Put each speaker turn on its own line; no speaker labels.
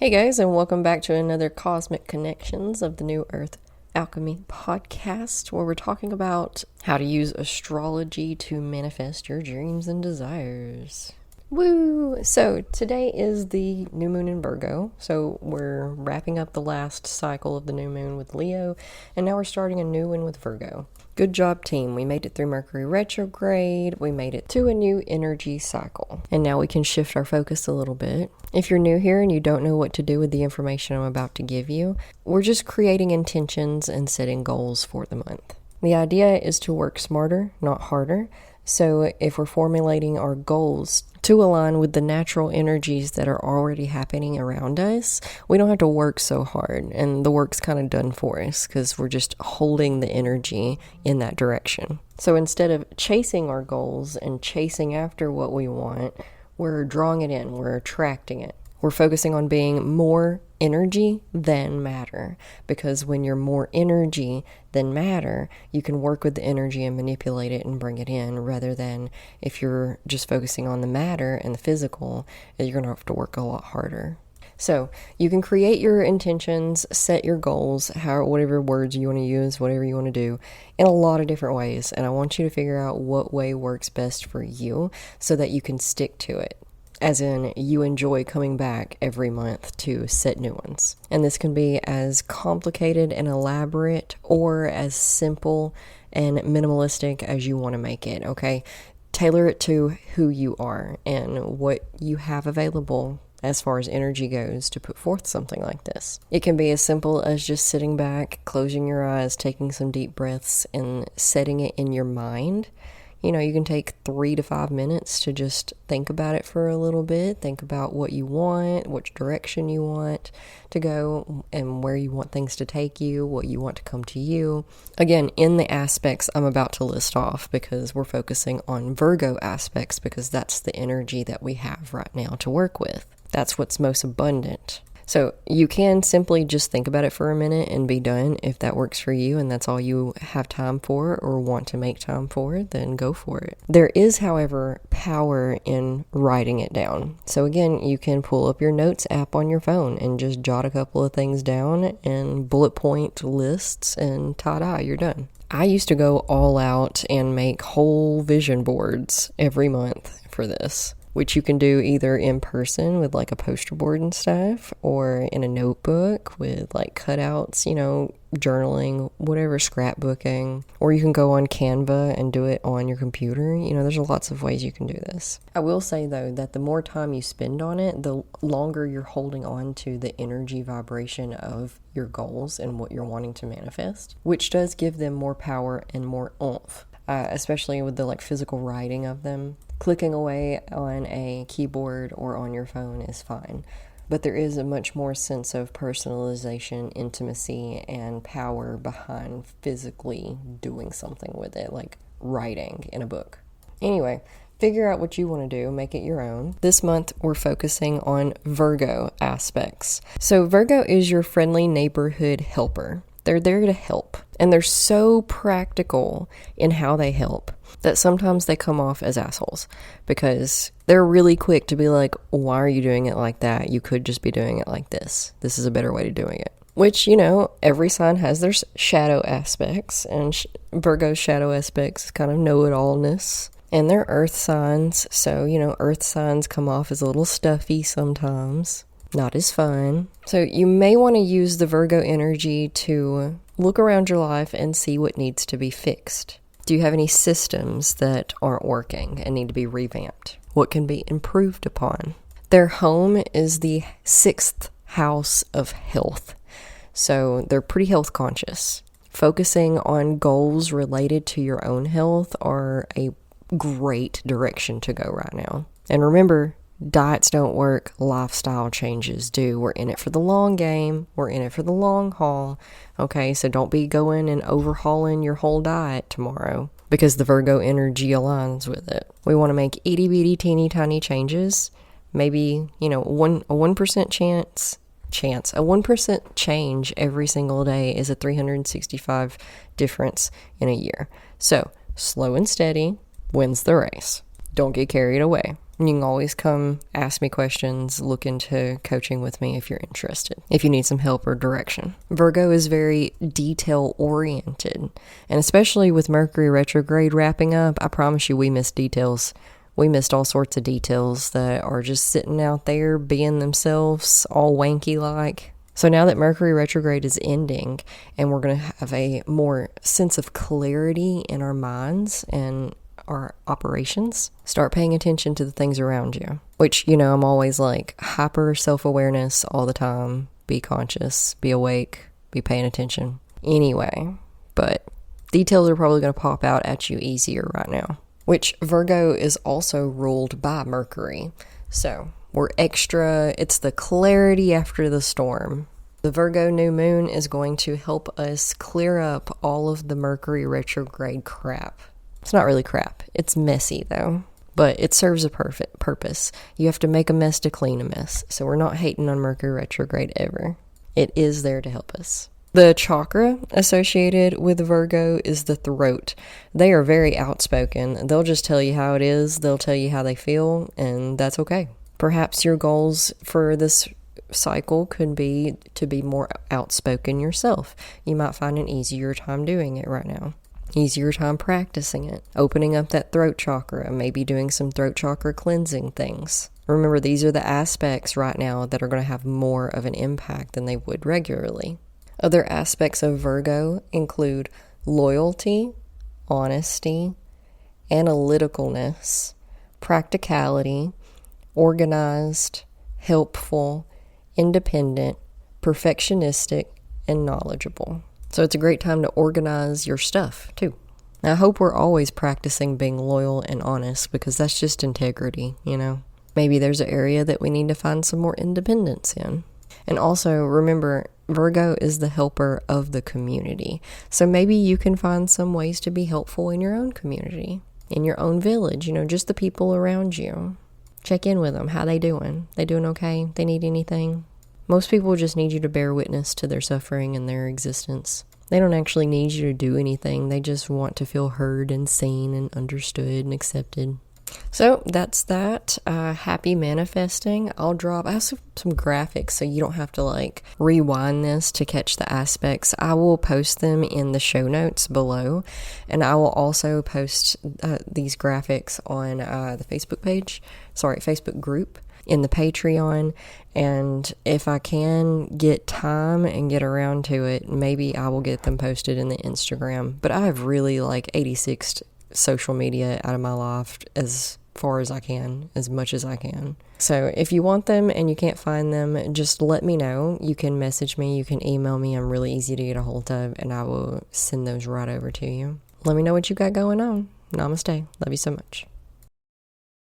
Hey guys, and welcome back to another Cosmic Connections of the New Earth Alchemy podcast, where we're talking about how to use astrology to manifest your dreams and desires. Woo! So today is the new moon in Virgo, so we're wrapping up the last cycle of the new moon with Leo, and now we're starting a new one with Virgo. Good job, team. We made it through Mercury retrograde. We made it to a new energy cycle. And now we can shift our focus a little bit. If you're new here and you don't know what to do with the information I'm about to give you, we're just creating intentions and setting goals for the month. The idea is to work smarter, not harder. So if we're formulating our goals to align with the natural energies that are already happening around us, we don't have to work so hard, and the work's kind of done for us because we're just holding the energy in that direction. So instead of chasing our goals and chasing after what we want, we're drawing it in, we're attracting it. We're focusing on being more energy than matter, because when you're more energy than matter, you can work with the energy and manipulate it and bring it in, rather than if you're just focusing on the matter and the physical, you're going to have to work a lot harder. So you can create your intentions, set your goals, whatever words you want to use, whatever you want to do, in a lot of different ways. And I want you to figure out what way works best for you so that you can stick to it. As in, you enjoy coming back every month to set new ones. And this can be as complicated and elaborate or as simple and minimalistic as you want to make it, okay? Tailor it to who you are and what you have available as far as energy goes to put forth something like this. It can be as simple as just sitting back, closing your eyes, taking some deep breaths, and setting it in your mind. You know, you can take 3 to 5 minutes to just think about it for a little bit. Think about what you want, which direction you want to go, and where you want things to take you, what you want to come to you. Again, in the aspects I'm about to list off, because we're focusing on Virgo aspects, because that's the energy that we have right now to work with. That's what's most abundant. So you can simply just think about it for a minute and be done. If that works for you and that's all you have time for or want to make time for, then go for it. There is, however, power in writing it down. So again, you can pull up your notes app on your phone and just jot a couple of things down and bullet point lists, and ta-da, you're done. I used to go all out and make whole vision boards every month for this, which you can do either in person with like a poster board and stuff, or in a notebook with like cutouts, journaling, whatever, scrapbooking, or you can go on Canva and do it on your computer. There's lots of ways you can do this. I will say though that the more time you spend on it, the longer you're holding on to the energy vibration of your goals and what you're wanting to manifest, which does give them more power and more oomph, especially with the physical writing of them. Clicking away on a keyboard or on your phone is fine, but there is a much more sense of personalization, intimacy, and power behind physically doing something with it, like writing in a book. Anyway, figure out what you want to do, make it your own. This month, we're focusing on Virgo aspects. So Virgo is your friendly neighborhood helper. They're there to help, and they're so practical in how they help that sometimes they come off as assholes, because they're really quick to be like, why are you doing it like that? You could just be doing it like this. This is a better way to doing it. Which, every sign has their shadow aspects, and Virgo's shadow aspects kind of know-it-allness. And they're earth signs, so, earth signs come off as a little stuffy sometimes. Not as fun. So you may want to use the Virgo energy to look around your life and see what needs to be fixed. Do you have any systems that aren't working and need to be revamped? What can be improved upon? Their home is the 6th house of health. So they're pretty health conscious. Focusing on goals related to your own health are a great direction to go right now. And remember, diets don't work, lifestyle changes do. We're in it for the long game. We're in it for the long haul. Okay, so don't be going and overhauling your whole diet tomorrow, because the Virgo energy aligns with it. We want to make itty bitty teeny tiny changes. Maybe, a 1% chance. A 1% change every single day is a 365 difference in a year. So slow and steady wins the race. Don't get carried away. And you can always come ask me questions, look into coaching with me if you're interested, if you need some help or direction. Virgo is very detail oriented, and especially with Mercury retrograde wrapping up, I promise you we missed details. We missed all sorts of details that are just sitting out there being themselves, all wanky like. So now that Mercury retrograde is ending and we're going to have a more sense of clarity in our minds and our operations, start paying attention to the things around you. Which, I'm always like hyper self-awareness all the time. Be conscious, be awake, be paying attention. Anyway, but details are probably going to pop out at you easier right now. Which Virgo is also ruled by Mercury. So we're it's the clarity after the storm. The Virgo New Moon is going to help us clear up all of the Mercury retrograde crap. It's not really crap. It's messy though, but it serves a perfect purpose. You have to make a mess to clean a mess. So we're not hating on Mercury retrograde ever. It is there to help us. The chakra associated with Virgo is the throat. They are very outspoken. They'll just tell you how it is. They'll tell you how they feel, and that's okay. Perhaps your goals for this cycle could be to be more outspoken yourself. You might find an easier time doing it right now. Easier time practicing it. Opening up that throat chakra, maybe doing some throat chakra cleansing things. Remember, these are the aspects right now that are going to have more of an impact than they would regularly. Other aspects of Virgo include loyalty, honesty, analyticalness, practicality, organized, helpful, independent, perfectionistic, and knowledgeable. So it's a great time to organize your stuff too. Now, I hope we're always practicing being loyal and honest because that's just integrity, Maybe there's an area that we need to find some more independence in. And also, remember, Virgo is the helper of the community. So maybe you can find some ways to be helpful in your own community, in your own village, just the people around you. Check in with them. How they doing? They doing okay? They need anything? Most people just need you to bear witness to their suffering and their existence. They don't actually need you to do anything. They just want to feel heard and seen and understood and accepted. So that's that. Happy manifesting. I have some graphics so you don't have to rewind this to catch the aspects. I will post them in the show notes below, and I will also post these graphics on the Facebook group, in the Patreon, and if I can get time and get around to it, maybe I will get them posted in the Instagram. But I have really 86 social media out of my life as far as I can, as much as I can. So if you want them and you can't find them, just let me know. You can message me, you can email me. I'm really easy to get a hold of, and I will send those right over to you. Let me know what you got going on. Namaste. Love you so much.